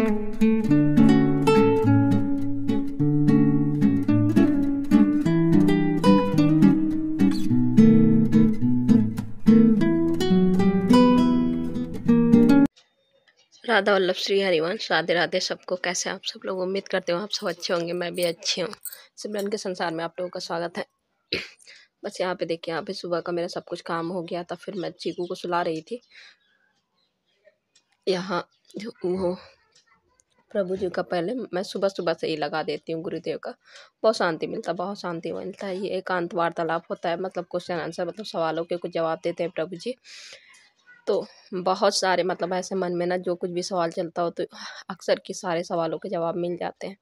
राधा वल्लभ श्री हरिवंश। राधे राधे सबको। कैसे आप सब लोग? उम्मीद करते हो आप सब अच्छे होंगे। मैं भी अच्छी हूँ। सिमरन के संसार में आप लोगों का स्वागत है। बस यहाँ पे देखिए, यहाँ पे सुबह का मेरा सब कुछ काम हो गया था। फिर मैं चीकू को सुला रही थी। यहाँ जो वो प्रभु जी का पहले मैं सुबह सुबह से ही लगा देती हूँ गुरुदेव का। बहुत शांति मिलता है, बहुत शांति मिलता है। ये एकांत वार्तालाप होता है, मतलब क्वेश्चन आंसर, मतलब सवालों के कुछ जवाब देते हैं प्रभु जी। तो बहुत सारे मतलब ऐसे मन में ना जो कुछ भी सवाल चलता हो तो अक्सर के सारे सवालों के जवाब मिल जाते हैं।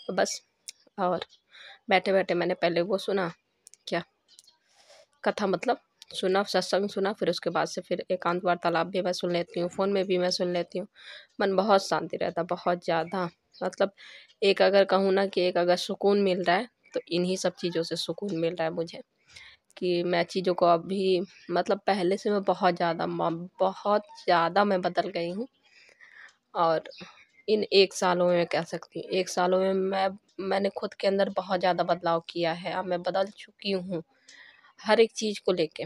तो बस, और बैठे बैठे मैंने पहले वो सुना, क्या कथा, मतलब सुना, सत्संग सुना। फिर उसके बाद से फिर एकांत वार्तालाप भी मैं सुन लेती हूँ, फ़ोन में भी मैं सुन लेती हूँ। मन बहुत शांति रहता, बहुत ज़्यादा। मतलब एक अगर कहूँ ना कि एक अगर सुकून मिल रहा है तो इन्हीं सब चीज़ों से सुकून मिल रहा है मुझे। कि मैं चीज़ों को अभी मतलब पहले से मैं बहुत ज़्यादा मैं बदल गई हूँ। और इन 1 सालों में कह सकती हूँ, 1 सालों में मैंने खुद के अंदर बहुत ज़्यादा बदलाव किया है। अब मैं बदल चुकी हूँ हर एक चीज़ को लेके।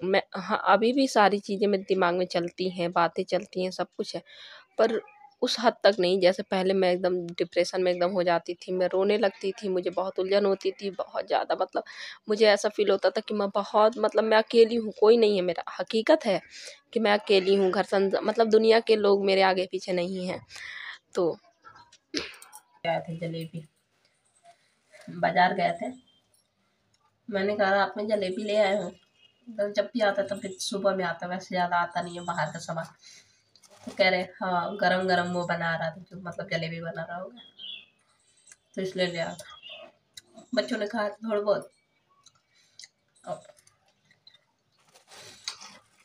मैं हाँ, अभी भी सारी चीज़ें मेरे दिमाग में चलती हैं, बातें चलती हैं, सब कुछ है। पर उस हद तक नहीं जैसे पहले। मैं एकदम डिप्रेशन में एकदम हो जाती थी, मैं रोने लगती थी, मुझे बहुत उलझन होती थी, बहुत ज़्यादा। मतलब मुझे ऐसा फ़ील होता था कि मैं बहुत, मतलब मैं अकेली हूँ, कोई नहीं है मेरा। हकीकत है कि मैं अकेली हूँ, मतलब दुनिया के लोग मेरे आगे पीछे नहीं हैं। तो गए थे जलेबी, बाज़ार गए थे। मैंने कहा आप में जलेबी ले आए हो। तो जब भी आता तब फिर सुबह में आता, वैसे ज़्यादा आता नहीं है बाहर का सामान। तो कह रहे हाँ गरम गरम वो बना रहा था, जो मतलब जलेबी बना रहा होगा, तो इसलिए ले आया था। बच्चों ने खाया थोड़ा बहुत, और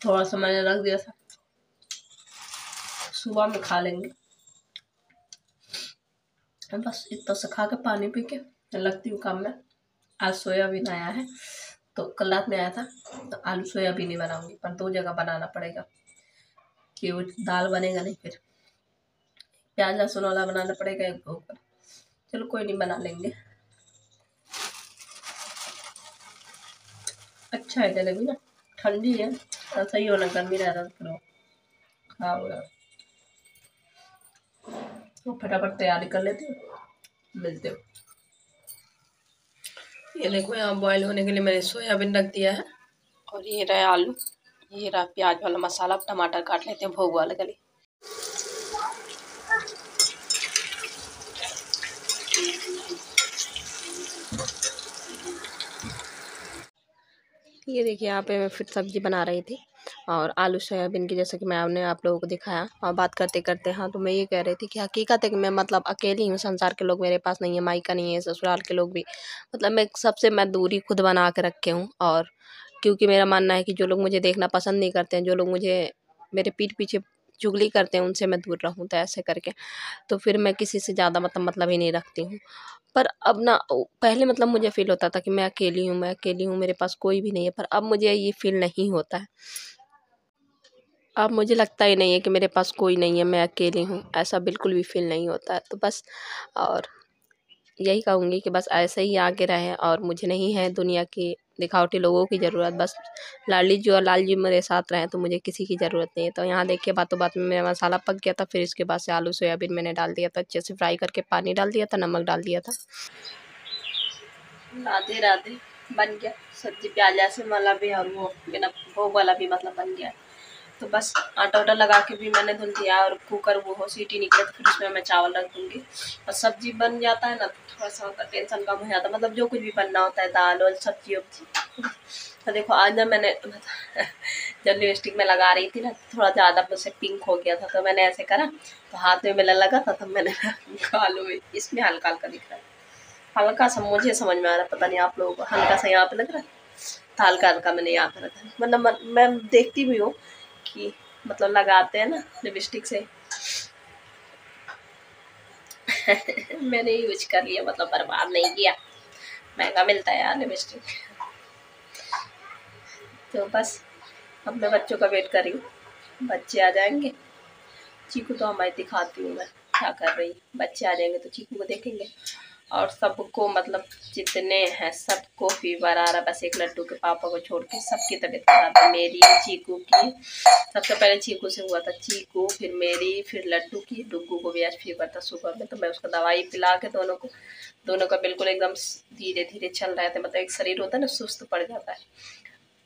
थोड़ा सा मैंने रख दिया था, सुबह में खा लेंगे। बस इतना से खा के पानी पी के लगती हूँ काम में। आज सोयाबीन आया है, तो कल रात में आया था, तो आलू सोयाबीन ही बनाऊंगी, पर 2 जगह बनाना पड़ेगा कि वो दाल बनेगा नहीं। फिर प्याज लहसुन वाला बनाना पड़ेगा एक ऊपर। चलो कोई नहीं, बना लेंगे। अच्छा है जलेबी ना, ठंडी है, सही होना, गर्मी रह रहा है खराब हो रहा। तो फटाफट तैयारी कर लेते हो, मिलते हो। ये देखो, यहाँ बॉईल होने के लिए मैंने सोयाबीन रख दिया है, और ये रहा आलू, ये रहा प्याज वाला मसाला। टमाटर काट लेते हैं भोग वाले के लिए। ये देखिए, यहाँ पे मैं फिर सब्जी बना रही थी, और आलू सोयाबीन की, जैसे कि मैंने आप लोगों को दिखाया। और बात करते करते हाँ, तो मैं ये कह रही थी कि हकीकत है कि मैं मतलब अकेली हूँ, संसार के लोग मेरे पास नहीं है, मायका नहीं है, ससुराल के लोग भी, मतलब मैं दूरी खुद बना के रखे हूँ। और क्योंकि मेरा मानना है कि जो लोग मुझे देखना पसंद नहीं करते हैं, जो लोग मुझे मेरे पीठ पीछे चुगली करते हैं, उनसे मैं दूर रहूँ। तो ऐसे करके तो फिर मैं किसी से ज़्यादा मतलब ही नहीं रखती हूँ। पर अब ना, पहले मतलब मुझे फ़ील होता था कि मैं अकेली हूँ, मेरे पास कोई भी नहीं है। पर अब मुझे ये फ़ील नहीं होता है। अब मुझे लगता ही नहीं है कि मेरे पास कोई नहीं है, मैं अकेली हूँ, ऐसा बिल्कुल भी फ़ील नहीं होता है। तो बस, और यही कहूँगी कि बस ऐसे ही आगे रहें, और मुझे नहीं है दुनिया की दिखावटी लोगों की ज़रूरत। बस लाडली जी और लाल जी मेरे साथ रहें, तो मुझे किसी की ज़रूरत नहीं है। तो यहाँ देखिए, बातों बात में मेरा मसाला पक गया था। फिर इसके बाद से आलू सोयाबीन मैंने डाल दिया था, अच्छे से फ्राई करके पानी डाल दिया था, नमक डाल दिया था। राधे राधे, बन गया सब्जी। प्याज लहसुन वाला भी और वो बिना भोग वाला भी मतलब बन गया। तो बस आटा वाटा लगा के भी मैंने धुल दिया, और कुकर वो हो सीटी निकले तो फिर उसमें मैं चावल रख दूँगी। और सब्जी बन जाता है ना, तो थोड़ा सा होता टेंशन कम हो जाता है। मतलब जो कुछ भी बनना होता है, दाल और सब्जी वब्जी। तो देखो आज ना मैंने जब लिपस्टिक में लगा रही थी ना, थोड़ा ज़्यादा मुझसे पिंक हो गया था, तो मैंने ऐसे करा, तो हाथ में मेरा लगा था, तब मैंने आलू इसमें हल्का हल्का दिख रहा है, हल्का सा मुझे समझ में आ रहा है, पता नहीं आप लोगों को हल्का सा यहाँ पे लग रहा है, तो हल्का हल्का मैंने यहाँ पे रखा है। मतलब मैं देखती भी हूँ कि मतलब लगाते हैं ना लिपस्टिक से। मैंने यूज कर लिया, मतलब बर्बाद नहीं किया, महंगा मिलता है यार लिपस्टिक। तो बस अब मैं बच्चों का वेट कर रही हूँ, बच्चे आ जाएंगे। चीकू तो हमारी दिखाती हूँ मैं। क्या कर रही है। बच्चे आ जाएंगे तो चीकू को देखेंगे। और सबको मतलब जितने हैं सबको फीवर आ रहा, बस एक लड्डू के पापा को छोड़ के सबकी तबीयत खराब है। मेरी, चीकू की, सबसे पहले चीकू से हुआ था, चीकू, फिर मेरी, फिर लड्डू की। डुग्गू को भी आज फीवर था सुबह में, तो मैं उसको दवाई पिला के दोनों का बिल्कुल एकदम धीरे धीरे चल रहे थे। मतलब एक शरीर होता है ना, सुस्त पड़ जाता है।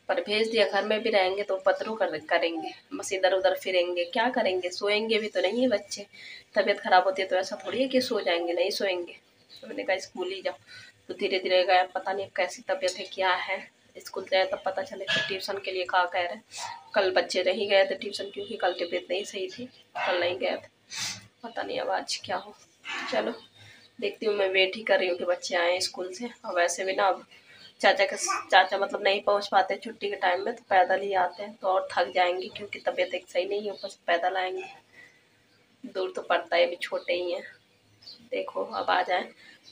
पर भेज दिया, घर में भी रहेंगे तो उपद्रव करेंगे, बस इधर उधर फिरेंगे, क्या करेंगे, सोएंगे भी तो नहीं है बच्चे। तबीयत खराब होती है तो ऐसा थोड़ी है कि सो जाएंगे, नहीं सोएंगे। तो मैंने कहा स्कूल ही जाओ, तो धीरे धीरे गया। पता नहीं कैसी तबीयत है, क्या है, स्कूल जाए तब पता चले। फिर ट्यूशन के लिए कहा कह रहे, कल बच्चे नहीं गए थे ट्यूशन क्योंकि कल तबीयत नहीं सही थी, कल नहीं गए थे। पता नहीं अब आज क्या हो। चलो देखती हूँ, मैं वेट ही कर रही हूँ कि बच्चे आए स्कूल से। और वैसे भी ना अब चाचा मतलब नहीं पहुँच पाते छुट्टी के टाइम में, तो पैदल ही आते हैं, तो और थक जाएंगे क्योंकि तबीयत एक सही नहीं है, ऊपर से पैदल आएंगे, दूर तो पड़ता है, अभी छोटे ही हैं। देखो अब आ जाए,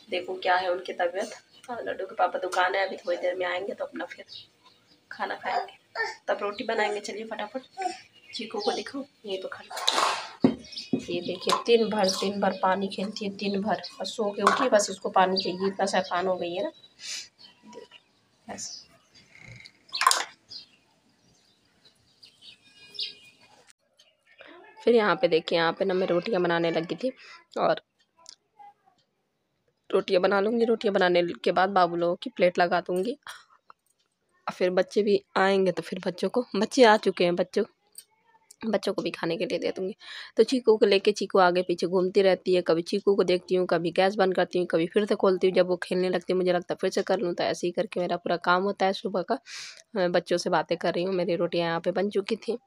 देखो क्या है उनकी तबीयत। लड्डू के पापा दुकान है, अभी थोड़ी देर में आएंगे तो अपना फिर खाना खाएंगे, तब रोटी बनाएंगे। चलिए फटाफट चीकू को दिखाओ, ये तो खा, ये देखिए दिन भर पानी खेलती है, दिन भर, और सो के उठी बस इसको पानी चाहिए, इतना शैतान हो गई है ना। ऐसा फिर यहाँ पे देखिए, यहाँ पे ना मैं रोटियां बनाने लगी थी, और रोटियां बना लूँगी। रोटियां बनाने के बाद बाबू लोगों की प्लेट लगा दूँगी, फिर बच्चे भी आएंगे तो फिर बच्चे आ चुके हैं, बच्चों को भी खाने के लिए दे दूँगी। तो चीकू को लेके चीकू आगे पीछे घूमती रहती है, कभी चीकू को देखती हूँ, कभी गैस बंद करती हूँ, कभी फिर से खोलती हूँ। जब वो खेलने लगती है मुझे लगता है फिर से कर लूँ, तो ऐसे ही करके मेरा पूरा काम होता है सुबह का। मैं बच्चों से बातें कर रही हूँ, मेरी रोटियाँ यहाँ पे बन चुकी थी।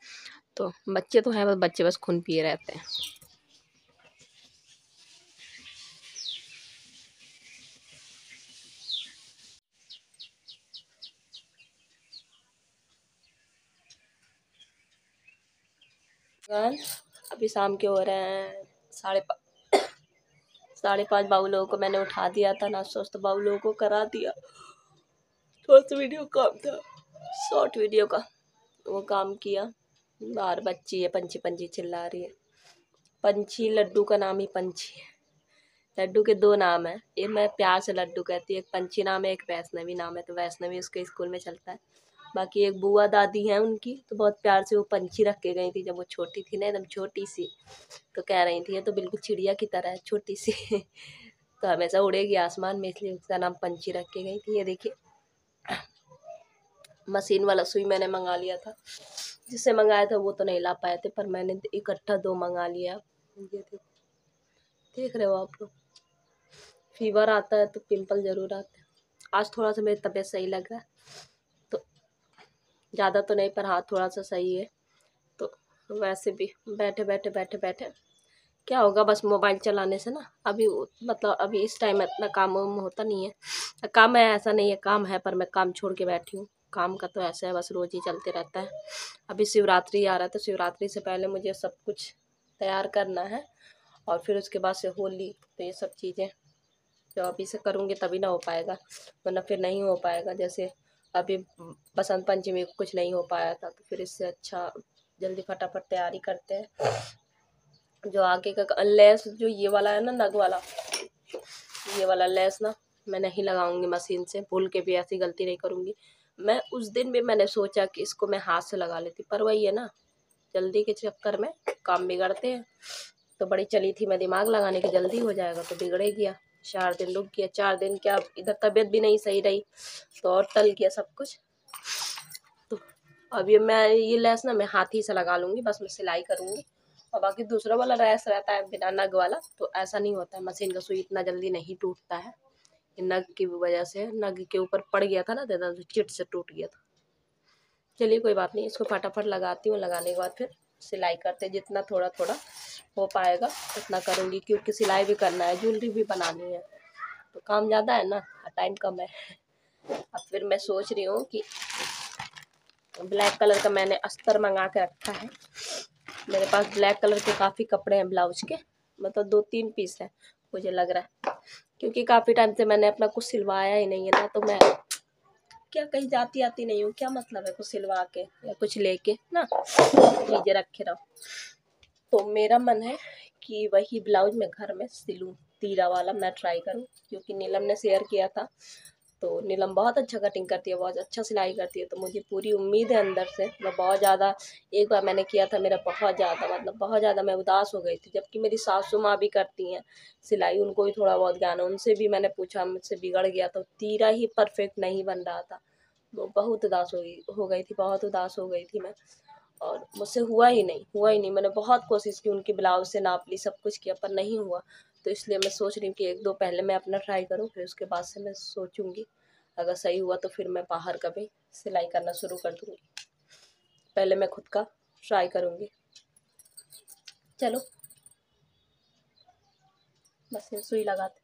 तो बच्चे तो हैं, बच्चे बस खून पिए रहते हैं। अभी शाम के हो रहे हैं 5:30। बाबू लोगों को मैंने उठा दिया था, नाश्ता तो बाबू लोगों को करा दिया। थोड़ा सा वीडियो काम था, शॉर्ट वीडियो का, वो काम किया। बाहर बच्ची है, पंछी पंछी चिल्ला रही है। पंछी, लड्डू का नाम ही पंछी है। लड्डू के 2 नाम है, एक मैं प्यार से लड्डू कहती है, एक पंछी नाम है, एक वैष्णवी नाम है। तो वैष्णवी उसके स्कूल में चलता है। बाकी एक बुआ दादी है उनकी, तो बहुत प्यार से वो पंछी रख के गई थी जब वो छोटी थी ना, एकदम छोटी सी। तो कह रही थी ये तो बिल्कुल चिड़िया की तरह है, छोटी सी तो हमेशा उड़ेगी आसमान में, इसलिए उसका नाम पंछी रख के गई थी। ये देखिए मशीन वाला सुई मैंने मंगा लिया था, जिससे मंगाया था वो तो नहीं ला पाए थे, पर मैंने इकट्ठा 2 मंगा लिया। ये देख रहे हो आप लोग, फीवर आता है तो पिंपल ज़रूर आते हैं। आज थोड़ा सा मेरी तबीयत सही लग रहा है, तो ज़्यादा तो नहीं, पर हाँ थोड़ा सा सही है। तो वैसे भी बैठे क्या होगा, बस मोबाइल चलाने से ना, अभी मतलब अभी इस टाइम इतना काम होता नहीं है। काम है ऐसा नहीं है, काम है, पर मैं काम छोड़ के बैठी हूँ। काम का तो ऐसा है, बस रोज़ ही चलते रहता है। अभी शिवरात्रि आ रहा है, तो शिवरात्रि से पहले मुझे सब कुछ तैयार करना है, और फिर उसके बाद से होली। तो ये सब चीज़ें जो अभी से करूँगी तभी ना हो पाएगा, वरना फिर नहीं हो पाएगा। जैसे अभी बसंत पंचमी को कुछ नहीं हो पाया था, तो फिर इससे अच्छा जल्दी फटाफट तैयारी करते हैं। जो आगे का लेस, जो ये वाला है ना नग वाला, ये वाला लेस ना मैं नहीं लगाऊंगी मशीन से, भूल के भी ऐसी गलती नहीं करूँगी मैं। उस दिन भी मैंने सोचा कि इसको मैं हाथ से लगा लेती, पर वही है ना, जल्दी के चक्कर में काम बिगड़ते हैं। तो बड़ी चली थी मैं दिमाग लगाने की, जल्दी हो जाएगा, तो बिगड़े गया। 4 दिन रुक गया, 4 दिन क्या, इधर तबीयत भी नहीं सही रही, तो और टल गया सब कुछ। तो अभी मैं ये लेस ना मैं हाथ ही से लगा लूँगी, बस मैं सिलाई करूँगी। और बाकी दूसरा वाला लेस रहता है बिना नग वाला, तो ऐसा नहीं होता है, मशीन का सुई इतना जल्दी नहीं टूटता है। नग की वजह से, नग के ऊपर पड़ गया था ना, तो चिट से टूट गया था। चलिए कोई बात नहीं, इसको फटाफट लगाती हूँ, लगाने के बाद फिर सिलाई करते, जितना थोड़ा थोड़ा हो पाएगा उतना करूँगी, क्योंकि सिलाई भी करना है, ज्वेलरी भी बनानी है, तो काम ज़्यादा है ना, टाइम कम है। अब फिर मैं सोच रही हूँ कि ब्लैक कलर का मैंने अस्तर मंगा के रखा है। मेरे पास ब्लैक कलर के काफ़ी कपड़े हैं ब्लाउज के, मतलब 2-3 पीस है मुझे लग रहा है, क्योंकि काफ़ी टाइम से मैंने अपना कुछ सिलवाया ही नहीं है ना। तो मैं क्या कहीं जाती आती नहीं हूँ, क्या मतलब है कुछ सिलवा के या कुछ लेके ना चीज़ें रखे रहो। तो मेरा मन है कि वही ब्लाउज मैं घर में सिलूँ, तीरा वाला मैं ट्राई करूँ, क्योंकि नीलम ने शेयर किया था। तो नीलम बहुत अच्छा कटिंग करती है, बहुत अच्छा सिलाई करती है, तो मुझे पूरी उम्मीद है अंदर से। मैं बहुत ज़्यादा, एक बार मैंने किया था, मेरा बहुत ज़्यादा मतलब बहुत ज़्यादा मैं उदास हो गई थी, जबकि मेरी सासू माँ भी करती हैं सिलाई, उनको भी थोड़ा बहुत ज्ञान है, उनसे भी मैंने पूछा, मुझसे बिगड़ गया, तो तीरा ही परफेक्ट नहीं बन रहा था। वो बहुत उदास हो गई थी, बहुत उदास हो गई थी मैं, और मुझसे हुआ ही नहीं। मैंने बहुत कोशिश की, उनकी ब्लाउज से नाप ली, सब कुछ किया, पर नहीं हुआ। तो इसलिए मैं सोच रही हूँ कि एक दो पहले मैं अपना ट्राई करूँ, फिर उसके बाद से मैं सोचूंगी, अगर सही हुआ तो फिर मैं बाहर का भी सिलाई करना शुरू कर दूँगी। पहले मैं खुद का ट्राई करूँगी। चलो बस ये सुई लगाते।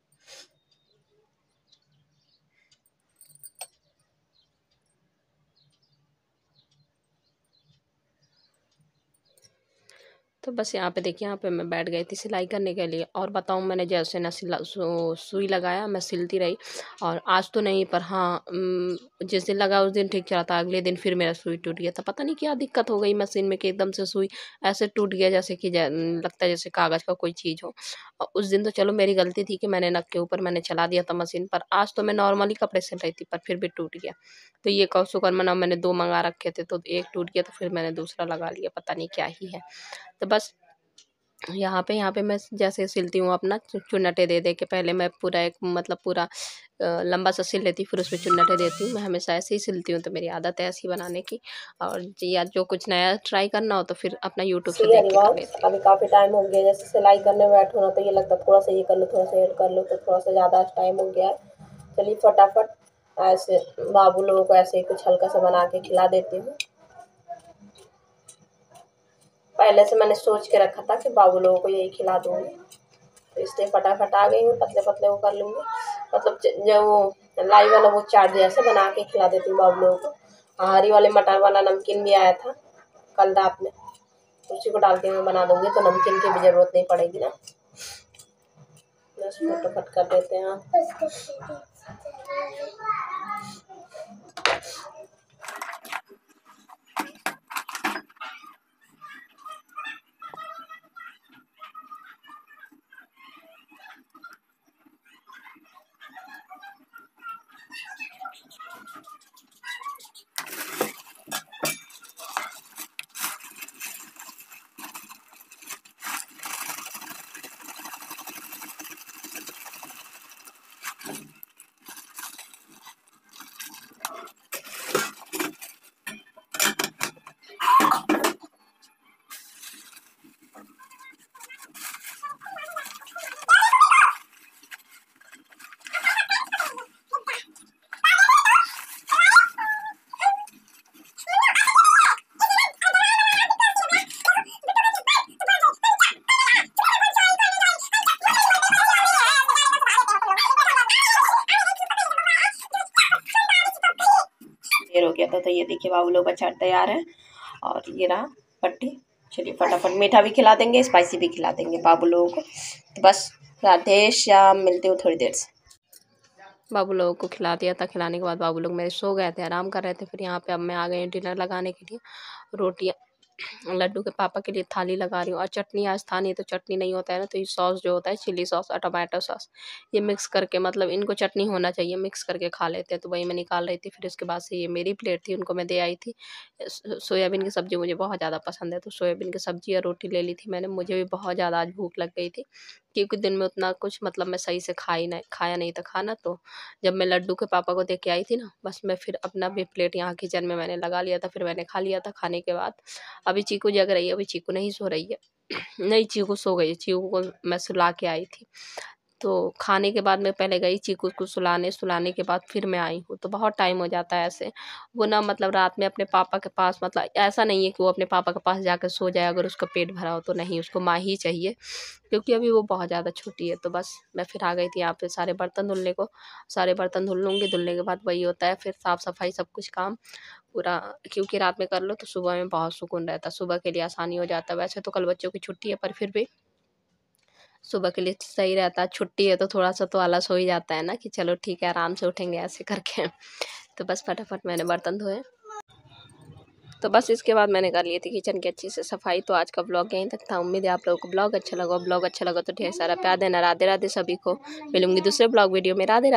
तो बस यहाँ पे देखिए, यहाँ पे मैं बैठ गई थी सिलाई करने के लिए, और बताऊँ मैंने जैसे ना सुई लगाया, मैं सिलती रही, और आज तो नहीं, पर हाँ जिस दिन लगा उस दिन ठीक चला था, अगले दिन फिर मेरा सुई टूट गया था। पता नहीं क्या दिक्कत हो गई मशीन में कि एकदम से सुई ऐसे टूट गया, जैसे कि लगता है जैसे कागज़ का कोई चीज़ हो। और उस दिन तो चलो मेरी गलती थी कि मैंने नक के ऊपर मैंने चला दिया था मशीन, पर आज तो मैं नॉर्मली कपड़े सिल रही थी, पर फिर भी टूट गया। तो ये कहो शुक्र मनाओ, मैंने 2 मंगा रखे थे, तो एक टूट गया तो फिर मैंने दूसरा लगा लिया, पता नहीं क्या ही है। तो बस यहाँ पे मैं जैसे सिलती हूँ अपना चुन्नटे दे दे के, पहले मैं पूरा एक मतलब पूरा लंबा सा सिल लेती हूँ, फिर उसमें चुन्नटे देती हूँ। मैं हमेशा ऐसे ही सिलती हूँ, तो मेरी आदत है ऐसी बनाने की। और या जो कुछ नया ट्राई करना हो तो फिर अपना यूट्यूब से देख के कर लेती हूँ। अभी काफ़ी टाइम हो गया, जैसे सिलाई करने में बैठो ना तो ये लगता है थोड़ा सा ये कर लो, थोड़ा सा ये कर लो, तो थोड़ा सा ज़्यादा टाइम हो गया है। चलिए फटाफट ऐसे बाबू लोगों को ऐसे ही कुछ हल्का सा बना के खिला देती हूँ। पहले से मैंने सोच के रखा था कि बाबू लोगों को यही खिला दूँगी, तो इसलिए फटाफट आ गई हूँ, पतले-पतले वो कर लूँगी। मतलब जो वो लाई वाला वो चाट जैसे बना के खिला देती हूँ बाबू लोगों को। हरी वाले मटर वाला नमकीन भी आया था कल रात में, उसी को डाल के मैं बना दूँगी, तो नमकीन की भी ज़रूरत नहीं पड़ेगी ना। बस फटाफट कर देते हैं। देर हो गया था, तो ये देखिए बाबू लोग का चाट तैयार है, और ये रहा पट्टी। चलिए फटाफट मीठा भी खिला देंगे, स्पाइसी भी खिला देंगे बाबू लोगों को। तो बस राधे श्याम, मिलती हूँ थोड़ी देर से। बाबू लोगों को खिला दिया था, खिलाने के बाद बाबू लोग मेरे सो गए थे, आराम कर रहे थे। फिर यहाँ पे अब मैं आ गई हूँ डिनर लगाने के लिए। रोटियाँ लड्डू के पापा के लिए थाली लगा रही हूँ, और चटनी आज था नहीं, तो चटनी नहीं होता है ना, तो ये सॉस जो होता है चिली सॉस और टमाटो सॉस, ये मिक्स करके, मतलब इनको चटनी होना चाहिए, मिक्स करके खा लेते हैं, तो वही मैं निकाल रही थी। फिर उसके बाद से ये मेरी प्लेट थी, उनको मैं दे आई थी। सोयाबीन की सब्ज़ी मुझे बहुत ज़्यादा पसंद है, तो सोयाबीन की सब्ज़ी और रोटी ले ली थी मैंने। मुझे भी बहुत ज़्यादा आज भूख लग गई थी, क्योंकि दिन में उतना कुछ मतलब मैं सही से खाया नहीं था खाना। तो जब मैं लड्डू के पापा को दे के आई थी ना, बस मैं फिर अपना भी प्लेट यहाँ किचन में मैंने लगा लिया था, फिर मैंने खा लिया था। खाने के बाद अभी चीकू जग रही है, अभी चीकू नहीं सो रही है। नहीं, चीकू सो गई है, चीकू को मैं सुला के आई थी। तो खाने के बाद मैं पहले गई चीकू को सुलाने के बाद फिर मैं आई हूँ, तो बहुत टाइम हो जाता है ऐसे। वो ना मतलब रात में अपने पापा के पास, मतलब ऐसा नहीं है कि वो अपने पापा के पास जाकर सो जाए अगर उसका पेट भरा हो, तो नहीं, उसको माँ ही चाहिए, क्योंकि अभी वो बहुत ज़्यादा छोटी है। तो बस मैं फिर आ गई थी यहाँ पे सारे बर्तन धुलने को। सारे बर्तन धुल लूँगी, धुलने के बाद वही होता है फिर साफ़-सफ़ाई सब कुछ काम पूरा, क्योंकि रात में कर लो तो सुबह में बहुत सुकून रहता है, सुबह के लिए आसानी हो जाता है। वैसे तो कल बच्चों की छुट्टी है, पर फिर भी सुबह के लिए सही रहता है। छुट्टी है तो थोड़ा-सा तो आलस हो ही जाता है ना, कि चलो ठीक है आराम से उठेंगे ऐसे करके। तो बस फटाफट मैंने बर्तन धोए। तो बस इसके बाद मैंने कर ली थी किचन की अच्छी से सफाई। तो आज का ब्लॉग यहीं तक था। उम्मीद है आप लोगों को ब्लॉग अच्छा लगा तो ढेर सारा प्यार देना। राधे राधे सभी को। मिलूंगी दूसरे ब्लॉग वीडियो में। राधे राधे।